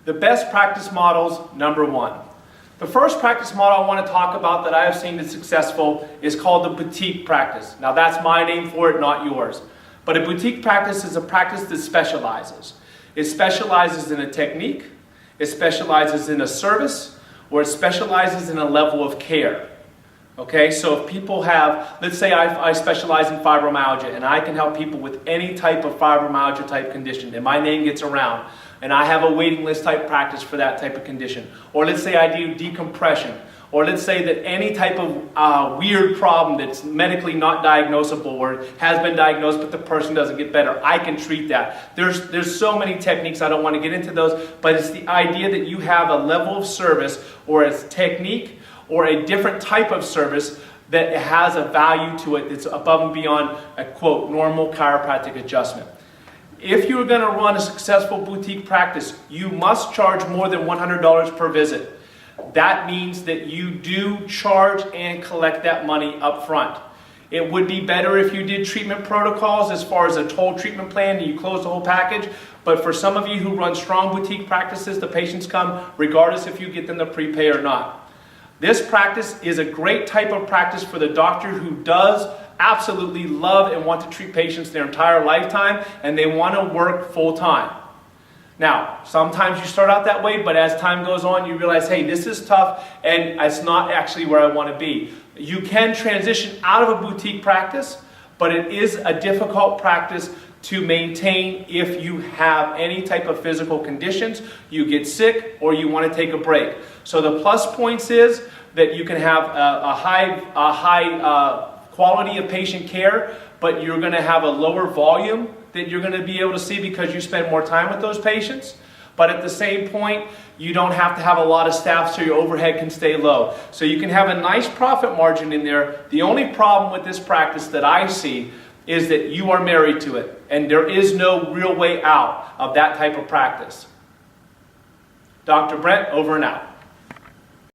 The best practice models, number one. The first practice model I want to talk about that I have seen that's successful is called the boutique practice. Now that's my name for it, not yours. But a boutique practice is a practice that specializes. It specializes in a technique, it specializes in a service, or it specializes in a level of care. Okay, so if people have, let's say I specialize in fibromyalgia and I can help people with any type of fibromyalgia type condition and my name gets around and I have a waiting list type practice for that type of condition. Or let's say I do decompression. Or let's say that any type of weird problem that's medically not diagnosable or has been diagnosed but the person doesn't get better, I can treat that. There's so many techniques, I don't want to get into those, but it's the idea that you have a level of service or a technique or a different type of service that has a value to it that's above and beyond a, quote, normal chiropractic adjustment. If you're going to run a successful boutique practice, you must charge more than $100 per visit. That means that you do charge and collect that money up front. It would be better if you did treatment protocols as far as a total treatment plan and you close the whole package. But for some of you who run strong boutique practices, the patients come regardless if you get them to prepay or not. This practice is a great type of practice for the doctor who does absolutely love and want to treat patients their entire lifetime and they want to work full time. Now, sometimes you start out that way, but as time goes on, you realize, hey, this is tough and it's not actually where I want to be. You can transition out of a boutique practice, but it is a difficult practice to maintain if you have any type of physical conditions, you get sick, or you want to take a break. So the plus points is that you can have a high quality of patient care, but you're going to have a lower volume that you're going to be able to see because you spend more time with those patients. But at the same point, you don't have to have a lot of staff so your overhead can stay low. So you can have a nice profit margin in there. The only problem with this practice that I see is that you are married to it and there is no real way out of that type of practice. Dr. Brent, over and out.